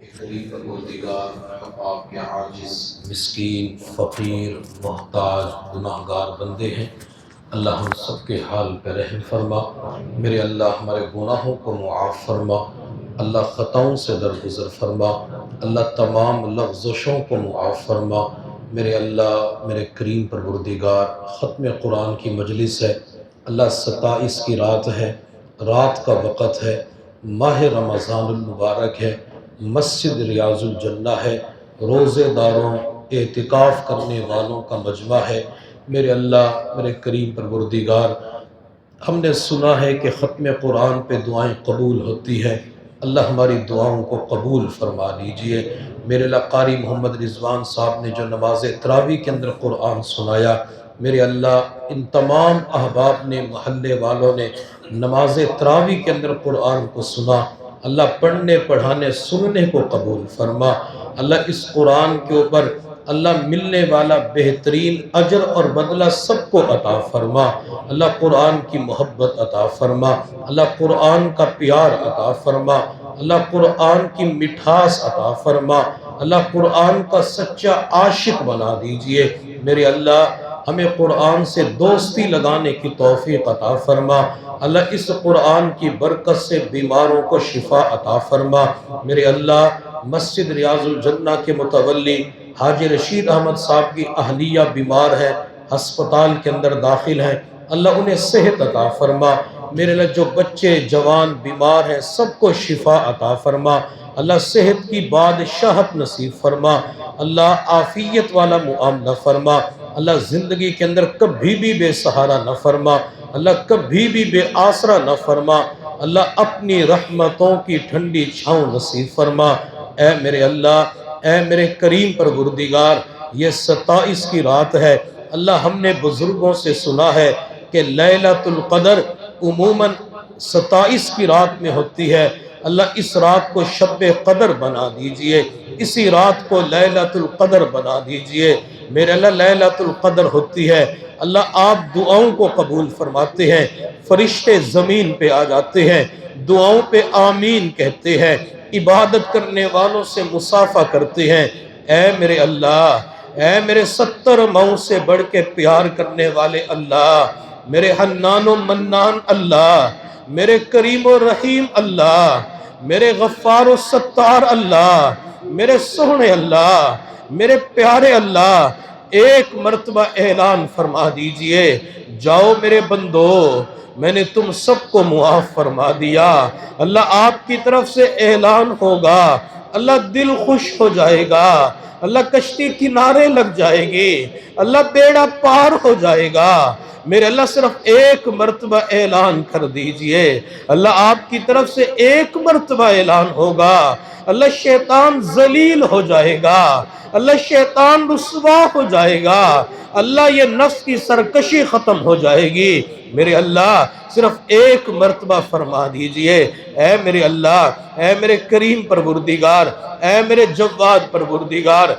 قریب پروردگار، ہم آپ کے عاجز، مسکین، فقیر، محتاج، گناہ گار بندے ہیں۔ اللہ ہم سب کے حال پہ رحم فرما۔ میرے اللہ ہمارے گناہوں کو معاف فرما۔ اللہ خطاؤں سے درگزر فرما۔ اللہ تمام لغزشوں کو معاف فرما۔ میرے اللہ، میرے کریم پروردگار، ختم قرآن کی مجلس ہے۔ اللہ 27 کی رات ہے، رات کا وقت ہے، ماہ رمضان المبارک ہے، مسجد ریاض الجنہ ہے، روزے داروں، اعتکاف کرنے والوں کا مجمع ہے۔ میرے اللہ، میرے کریم پروردگار، ہم نے سنا ہے کہ ختم قرآن پہ دعائیں قبول ہوتی ہے۔ اللہ ہماری دعاؤں کو قبول فرما لیجئے۔ میرے اللہ، قاری محمد رضوان صاحب نے جو نماز تراویح کے اندر قرآن سنایا، میرے اللہ ان تمام احباب نے، محلے والوں نے نماز تراویح کے اندر قرآن کو سنا، اللہ پڑھنے پڑھانے سننے کو قبول فرما۔ اللہ اس قرآن کے اوپر اللہ ملنے والا بہترین اجر اور بدلہ سب کو عطا فرما۔ اللہ قرآن کی محبت عطا فرما، اللہ قرآن کا پیار عطا فرما، اللہ قرآن کی مٹھاس عطا فرما، اللہ قرآن کا سچا عاشق بنا دیجئے۔ میرے اللہ، ہمیں قرآن سے دوستی لگانے کی توفیق عطا فرما۔ اللہ اس قرآن کی برکت سے بیماروں کو شفا عطا فرما۔ میرے اللہ، مسجد ریاض الجنہ کے متولی حاجی رشید احمد صاحب کی اہلیہ بیمار ہے، ہسپتال کے اندر داخل ہیں، اللہ انہیں صحت عطا فرما۔ میرے اللہ، جو بچے جوان بیمار ہیں سب کو شفا عطا فرما۔ اللہ صحت کی بادشاہت نصیب فرما۔ اللہ عافیت والا معاملہ فرما۔ اللہ زندگی کے اندر کبھی بھی بے سہارا نہ فرما، اللہ کبھی بھی بے آسرا نہ فرما۔ اللہ اپنی رحمتوں کی ٹھنڈی چھاؤں نصیب فرما۔ اے میرے اللہ، اے میرے کریم پروردگار، یہ 27 کی رات ہے۔ اللہ ہم نے بزرگوں سے سنا ہے کہ لیلۃ القدر عموماً 27 کی رات میں ہوتی ہے۔ اللہ اس رات کو شب قدر بنا دیجئے، اسی رات کو لیلۃ القدر بنا دیجئے۔ میرے اللہ، لیلۃ القدر ہوتی ہے، اللہ آپ دعاؤں کو قبول فرماتے ہیں، فرشتے زمین پہ آ جاتے ہیں، دعاؤں پہ آمین کہتے ہیں، عبادت کرنے والوں سے مصافحہ کرتے ہیں۔ اے میرے اللہ، اے میرے 70 ماؤں سے بڑھ کے پیار کرنے والے اللہ، میرے حنان و منان اللہ، میرے کریم و رحیم اللہ، میرے غفار و ستار اللہ، میرے سونے اللہ، میرے پیارے اللہ، ایک مرتبہ اعلان فرما دیجئے، جاؤ میرے بندو، میں نے تم سب کو معاف فرما دیا۔ اللہ آپ کی طرف سے اعلان ہوگا، اللہ دل خوش ہو جائے گا، اللہ کشتی کنارے لگ جائے گی، اللہ بیڑا پار ہو جائے گا۔ میرے اللہ صرف ایک مرتبہ اعلان کر دیجئے، اللہ آپ کی طرف سے ایک مرتبہ اعلان ہوگا، اللہ شیطان ذلیل ہو جائے گا، اللہ شیطان رسوا ہو جائے گا، اللہ یہ نفس کی سرکشی ختم ہو جائے گی۔ میرے اللہ صرف ایک مرتبہ فرما دیجئے، اے میرے اللہ، اے میرے کریم پروردگار، اے میرے جواد پروردگار،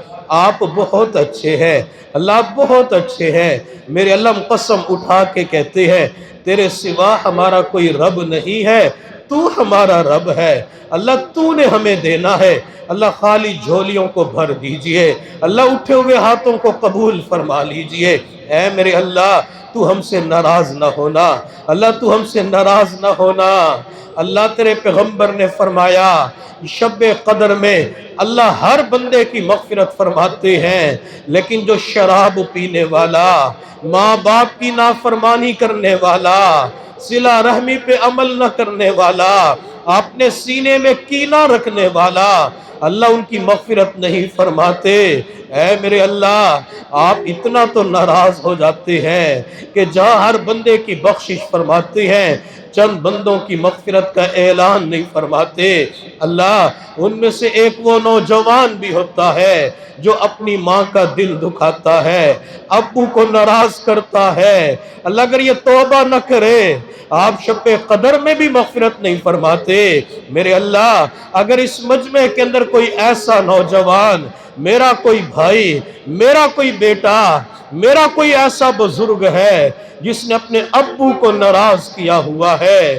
آپ بہت اچھے ہیں، اللہ آپ بہت اچھے ہیں۔ میرے اللہ ہم قسم اٹھا کے کہتے ہیں، تیرے سوا ہمارا کوئی رب نہیں ہے، تو ہمارا رب ہے، اللہ تو نے ہمیں دینا ہے۔ اللہ خالی جھولیوں کو بھر دیجئے، اللہ اٹھے ہوئے ہاتھوں کو قبول فرما لیجئے۔ اے میرے اللہ، تو ہم سے ناراض نہ ہونا، اللہ تو ہم سے ناراض نہ ہونا۔ اللہ تیرے پیغمبر نے فرمایا، شب قدر میں اللہ ہر بندے کی مغفرت فرماتے ہیں، لیکن جو شراب پینے والا، ماں باپ کی نافرمانی کرنے والا، صلہ رحمی پہ عمل نہ کرنے والا، اپنے سینے میں کینہ رکھنے والا، اللہ ان کی مغفرت نہیں فرماتے۔ اے میرے اللہ، آپ اتنا تو ناراض ہو جاتے ہیں کہ جہاں ہر بندے کی بخشش فرماتے ہیں، چند بندوں کی مغفرت کا اعلان نہیں فرماتے۔ اللہ ان میں سے ایک وہ نوجوان بھی ہوتا ہے جو اپنی ماں کا دل دکھاتا ہے، ابو کو ناراض کرتا ہے، اللہ اگر یہ توبہ نہ کرے آپ شب قدر میں بھی مغفرت نہیں فرماتے۔ میرے اللہ اگر اس مجمع کے اندر کوئی ایسا نوجوان، میرا کوئی بھائی، میرا کوئی بیٹا، میرا کوئی ایسا بزرگ ہے جس نے اپنے ابو کو ناراض کیا ہوا ہے،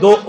2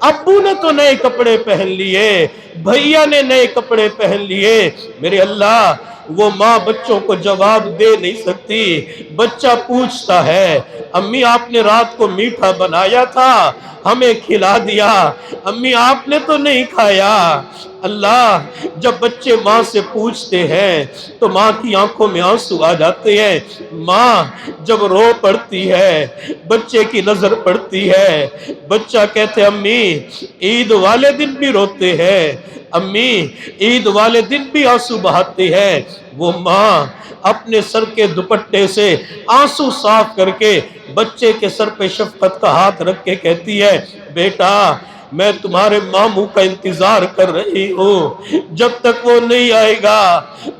ابو نے تو نئے کپڑے پہن لیے، بھیا نے نئے کپڑے پہن لیے، میرے اللہ وہ ماں بچوں کو جواب دے نہیں سکتی۔ بچہ پوچھتا ہے امی آپ نے رات کو میٹھا بنایا تھا، ہمیں کھلا دیا، امی آپ نے تو نہیں کھایا۔ اللہ جب بچے ماں سے پوچھتے ہیں تو ماں کی آنکھوں میں آنسو آ جاتے ہیں۔ ماں جب رو پڑتی ہے، بچے کی نظر پڑتی ہے، بچہ کہتے امی عید والے دن بھی روتے ہیں، امی عید والے دن بھی آنسو بہاتے ہیں۔ وہ ماں اپنے سر کے دوپٹے سے آنسو صاف کر کے بچے کے سر پہ شفقت کا ہاتھ رکھ کے کہتی ہے بیٹا میں تمہارے ماموں کا انتظار کر رہی ہوں، جب تک وہ نہیں آئے گا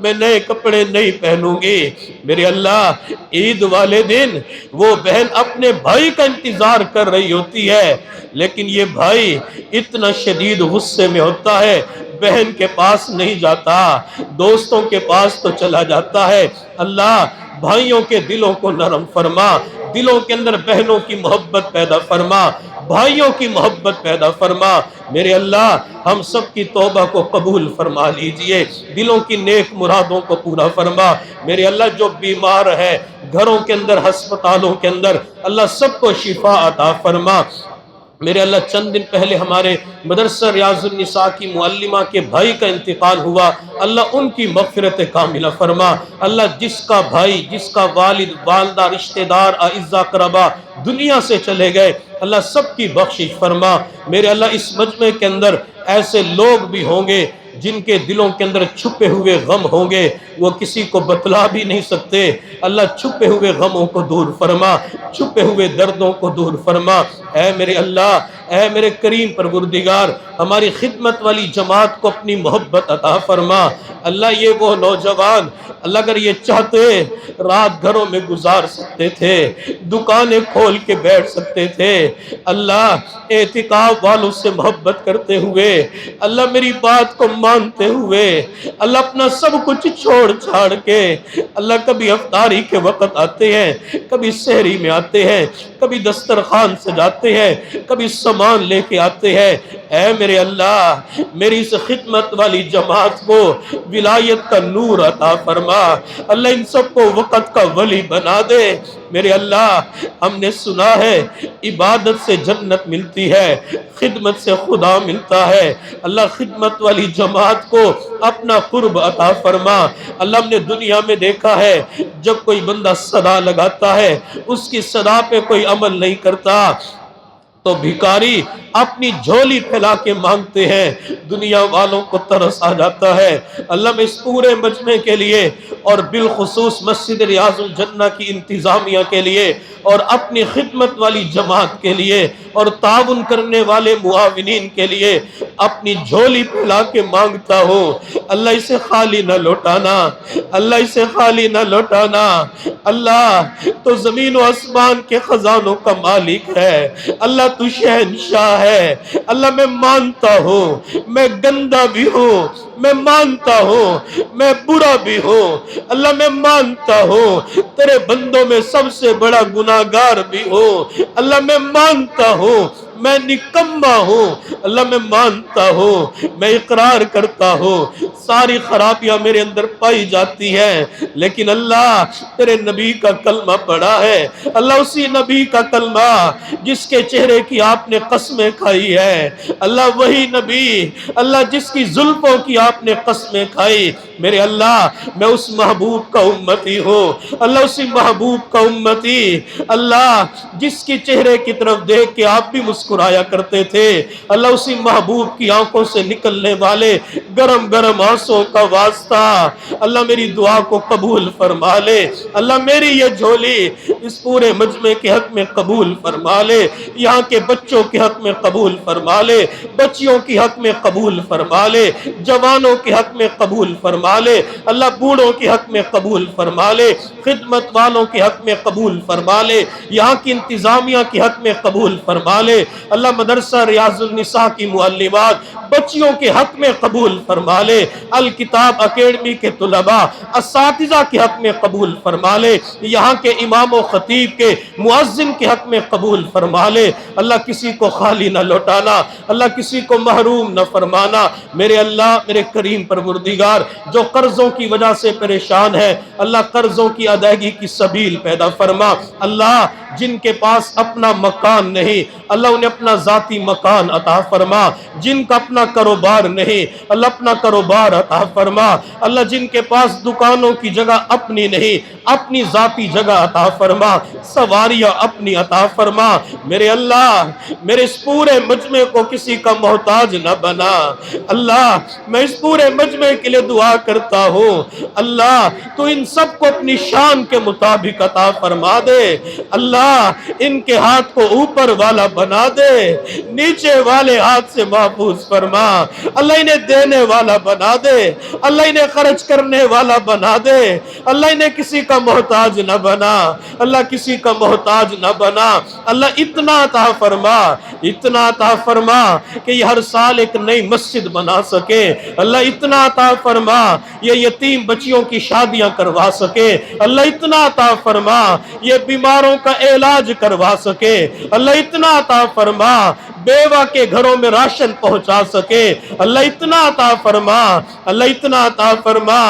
میں نئے کپڑے نہیں پہنوں گی۔ میرے اللہ عید والے دن وہ بہن اپنے بھائی کا انتظار کر رہی ہوتی ہے، لیکن یہ بھائی اتنا شدید غصے میں ہوتا ہے، بہن کے پاس نہیں جاتا، دوستوں کے پاس تو چلا جاتا ہے۔ اللہ بھائیوں کے دلوں کو نرم فرما، دلوں کے اندر بہنوں کی محبت پیدا فرما، بھائیوں کی محبت پیدا فرما۔ میرے اللہ ہم سب کی توبہ کو قبول فرما لیجئے، دلوں کی نیک مرادوں کو پورا فرما۔ میرے اللہ جو بیمار ہے گھروں کے اندر ہسپتالوں کے اندر، اللہ سب کو شفا عطا فرما۔ میرے اللہ چند دن پہلے ہمارے مدرسہ ریاض النساء کی معلمہ کے بھائی کا انتقال ہوا، اللہ ان کی مغفرت کاملہ فرما۔ اللہ جس کا بھائی، جس کا والد، والدہ، رشتہ دار، اعزاء اقربا دنیا سے چلے گئے، اللہ سب کی بخشش فرما۔ میرے اللہ اس مجمع کے اندر ایسے لوگ بھی ہوں گے جن کے دلوں کے اندر چھپے ہوئے غم ہوں گے، وہ کسی کو بتلا بھی نہیں سکتے، اللہ چھپے ہوئے غموں کو دور فرما، چھپے ہوئے دردوں کو دور فرما۔ اے میرے اللہ، اے میرے کریم پروردگار، ہماری خدمت والی جماعت کو اپنی محبت عطا فرما۔ اللہ یہ وہ نوجوان اللہ اگر یہ چاہتے رات گھروں میں گزار سکتے تھے، دکانیں کھول کے بیٹھ سکتے تھے، اللہ اعتکاف والوں سے محبت کرتے ہوئے، اللہ میری بات کو مانتے ہوئے، اللہ اپنا سب کچھ چھوڑ چھاڑ کے، اللہ کبھی افطاری کے وقت آتے ہیں، کبھی سحری میں آتے ہیں، کبھی دسترخوان سجاتے ہیں، کبھی سامان لے کے آتے ہیں۔ اے میرے اللہ میری اس خدمت والی جماعت کو ولایت کا نور عطا فرما، اللہ ان سب کو وقت کا ولی بنا دے۔ میرے اللہ ہم نے سنا ہے عبادت سے جنت ملتی ہے، خدمت سے خدا ملتا ہے، اللہ خدمت والی جماعت کو اپنا قرب عطا فرما۔ اللہ ہم نے دنیا میں دیکھا ہے جب کوئی بندہ صدا لگاتا ہے اس کی صدا پہ کوئی عمل نہیں کرتا تو بھکاری اپنی جھولی پھیلا کے مانگتے ہیں، دنیا والوں کو ترس آ جاتا ہے۔ اللہ میں اس پورے مجمع کے لیے اور بالخصوص مسجد ریاض الجنہ کی انتظامیہ کے لیے اور اپنی خدمت والی جماعت کے لیے اور تعاون کرنے والے معاونین کے لیے اپنی جھولی پھیلا کے مانگتا ہوں، اللہ اسے خالی نہ لوٹانا، اللہ اسے خالی نہ لوٹانا۔ اللہ تو زمین و آسمان کے خزانوں کا مالک ہے، اللہ تو شہنشاہ ہے۔ اللہ میں مانتا ہوں میں گندا بھی ہوں، میں مانتا ہوں میں برا بھی ہوں، اللہ میں مانتا ہوں تیرے بندوں میں سب سے بڑا گناہگار بھی ہوں، اللہ میں مانتا ہوں میں نکما ہوں، اللہ میں مانتا ہوں، میں اقرار کرتا ہوں ساری خرابیاں میرے اندر پائی جاتی ہیں، لیکن اللہ تیرے نبی کا کلمہ پڑھا ہے، اللہ اسی نبی کا کلمہ جس کے چہرے کی آپ نے قسمیں کھائی ہے، اللہ وہی نبی اللہ جس کی زلفوں کی آپ نے قسمیں کھائی۔ میرے اللہ میں اس محبوب کا امتی ہوں، اللہ اسی محبوب کا امتی، اللہ جس کی چہرے کی طرف دیکھ کے آپ بھی مسکرایا کرتے تھے، اللہ اسی محبوب کی آنکھوں سے نکلنے والے گرم گرم آنسوں کا واسطہ اللہ میری دعا کو قبول فرما لے، اللہ میری یہ جھولی اس پورے مجمع کے حق میں قبول فرما لے، یہاں کے بچوں کے حق میں قبول فرما لے، بچیوں کی حق میں قبول فرما لے، جوانوں کے حق میں قبول فرما لے، اللہ بوڑھوں کے حق میں قبول فرما لے، خدمت والوں کے حق میں قبول فرما لے، یہاں کی انتظامیہ کے حق میں قبول فرما لے، اللہ مدرسہ ریاض النساء کی معلمات بچیوں کے حق میں قبول فرما لے، الکتاب اکیڈمی کے طلباء اساتذہ کے حق میں قبول فرما لے، یہاں کے امام و خطیب کے مؤذن کے حق میں قبول فرما لے۔ اللہ کسی کو خالی نہ لوٹانا، اللہ کسی کو محروم نہ فرمانا۔ میرے اللہ میرے کریم پروردگار، جو قرضوں کی وجہ سے پریشان ہے اللہ قرضوں کی ادائیگی کی سبیل پیدا فرما۔ اللہ جن کے پاس اپنا مکان نہیں اللہ انہیں اپنا ذاتی مکان عطا فرما۔ جن کا اپنا کاروبار نہیں اللہ اپنا کاروبار عطا فرما۔ اللہ جن کے پاس دکانوں کی جگہ اپنی نہیں اپنی ذاتی جگہ عطا فرما، سواریاں اپنی عطا فرما۔ میرے اللہ میرے اس پورے مجمع کو کسی کا محتاج نہ بنا۔ اللہ میں اس پورے مجمع کے لیے دعا کرتا ہوں، اللہ تو ان سب کو اپنی شان کے مطابق عطا فرما دے۔ اللہ ان کے ہاتھ کو اوپر والا بنا دے، نیچے والے ہاتھ سے محفوظ فرما۔ اللہ انہیں دینے والا بنا دے، اللہ انہیں خرچ کرنے والا بنا دے، اللہ انہیں کسی کا محتاج نہ بنا، اللہ کسی کا محتاج نہ بنا۔ اللہ اتنا عطا فرما، اتنا عطا فرما کہ یہ ہر سال ایک نئی مسجد بنا سکے۔ اللہ اتنا عطا فرما یہ یتیم بچیوں کی شادیاں کروا سکے۔ اللہ اتنا عطا فرما یہ بیماروں کا علاج کروا سکے۔ اللہ اتنا عطا فرما بیوہ کے گھروں میں راشن پہنچا سکے۔ اللہ اتنا عطا فرما، اللہ اتنا عطا فرما۔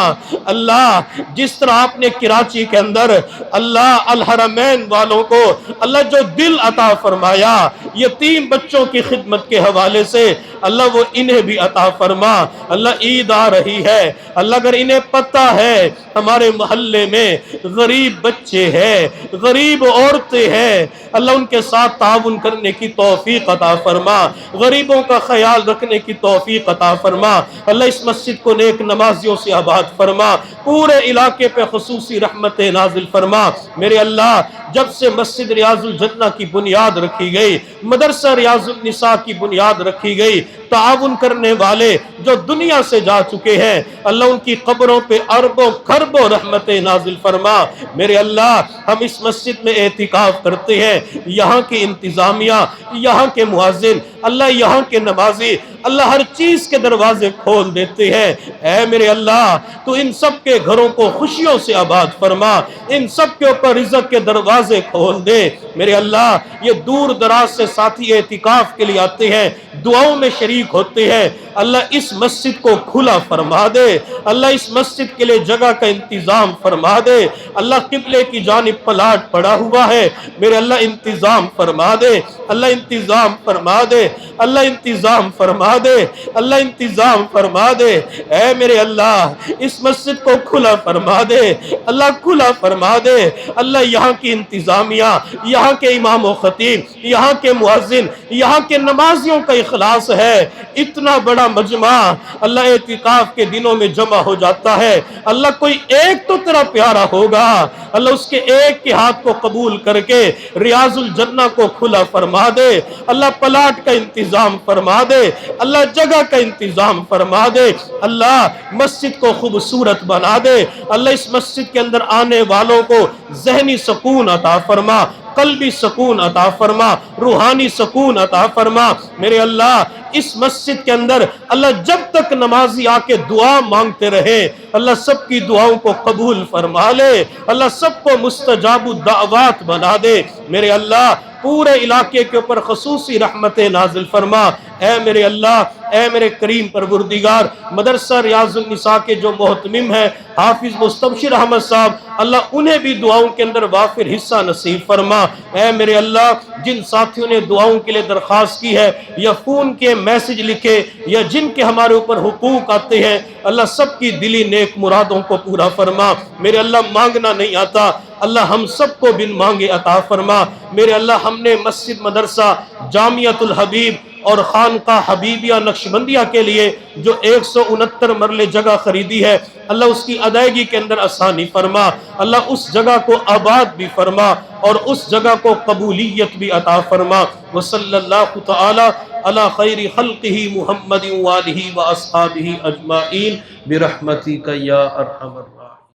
اللہ جس طرح آپ نے کراچی کے اندر اللہ الحرمین والوں کو اللہ جو دل عطا فرمایا یتیم بچوں کی خدمت کے حوالے سے اللہ وہ انہیں بھی عطا فرما۔ اللہ عید آ رہی ہے، اللہ اگر انہیں پتہ ہے ہمارے محلے میں غریب بچے ہیں غریب عورتیں ہیں اللہ ان کے ساتھ تعاون کرنے کی توفیق عطا فرما، غریبوں کا خیال رکھنے کی توفیق عطا فرما۔ اللہ اس مسجد کو نیک نمازیوں سے آباد فرما، پورے علاقے پہ خصوصی رحمت نازل فرما۔ میرے اللہ جب سے مسجد ریاض الجنہ کی بنیاد رکھی گئی، مدرسہ ریاض النساء کی بنیاد رکھی گئی، تعاون کرنے والے جو دنیا سے جا چکے ہیں اللہ ان کی قبروں پہ اربوں خربوں رحمت نازل فرما۔ میرے اللہ ہم اس مسجد میں اعتکاف کرتے ہیں، یہاں کی انتظامیہ یہاں کے مؤذن اللہ یہاں کے نمازی اللہ ہر چیز کے دروازے کھول دیتے ہیں۔ اے میرے اللہ تو ان سب کے گھروں کو خوشیوں سے آباد فرما، ان سب کے اوپر رزق کے دروازے کھول دے۔ میرے اللہ یہ دور دراز سے ساتھی اعتکاف کے لیے آتے ہیں، دعاؤں میں شریک ہوتے ہیں، اللہ اس مسجد کو کھلا فرما دے، اللہ اس مسجد کے لیے جگہ کا انتظام فرما دے۔ اللہ قبلے کی جانب پلاٹ پڑا ہوا ہے، میرے اللہ انتظام فرما دے، اللہ انتظام فرما دے، اللہ انتظام فرما دے، اللہ انتظام فرما دے۔ اے میرے اللہ اس مسجد کو کھلا فرما دے، اللہ کھلا فرما دے۔ اللہ یہاں کی انتظامیہ یہاں کے امام و خطیب یہاں کے مؤذن یہاں کے نمازیوں کا اخلاص ہے، اتنا بڑا مجمع اللہ اعتکاف کے دنوں میں جمع ہو جاتا ہے۔ اللہ کوئی ایک تو تیرا پیارا ہوگا، اللہ اس کے ایک کے ہاتھ کو قبول کر کے ریاض الجنہ کو کھلا فرما دے، اللہ پلاٹ کا انتظام فرما دے، اللہ جگہ کا انتظام فرما دے، اللہ مسجد کو خوبصورت بنا دے، اللہ اس مسجد کے اندر آنے والوں کو ذہنی سکون عطا فرما، قلبی سکون عطا فرما، روحانی سکون عطا فرما۔ میرے اللہ اس مسجد کے اندر اللہ جب تک نمازی آ کے دعا مانگتے رہے اللہ سب کی دعاؤں کو قبول فرما لے، اللہ سب کو مستجاب الدعوات بنا دے۔ میرے اللہ پورے علاقے کے اوپر خصوصی رحمت نازل فرما۔ اے میرے اللہ اے میرے کریم پروردگار مدرسہ ریاض النساء کے جو محتمم ہیں حافظ مستبشر احمد صاحب اللہ انہیں بھی دعاؤں کے اندر وافر حصہ نصیب فرما۔ اے میرے اللہ جن ساتھیوں نے دعاؤں کے لیے درخواست کی ہے یا فون کے میسج لکھے یا جن کے ہمارے اوپر حقوق آتے ہیں اللہ سب کی دلی نیک مرادوں کو پورا فرما۔ میرے اللہ مانگنا نہیں آتا اللہ ہم سب کو بن مانگے عطا فرما۔ میرے اللہ ہم نے مسجد مدرسہ جامعۃ الحبیب اور خانقاہ حبیبیہ نقشبندیہ کے لیے جو 169 مرلے جگہ خریدی ہے اللہ اس کی ادائیگی کے اندر آسانی فرما، اللہ اس جگہ کو آباد بھی فرما اور اس جگہ کو قبولیت بھی عطا فرما۔ وصلی اللہ تعالی علی خیر خلقہ محمد وآلہ واصحابہ اجمعین برحمتک یا ارحم الراحمین۔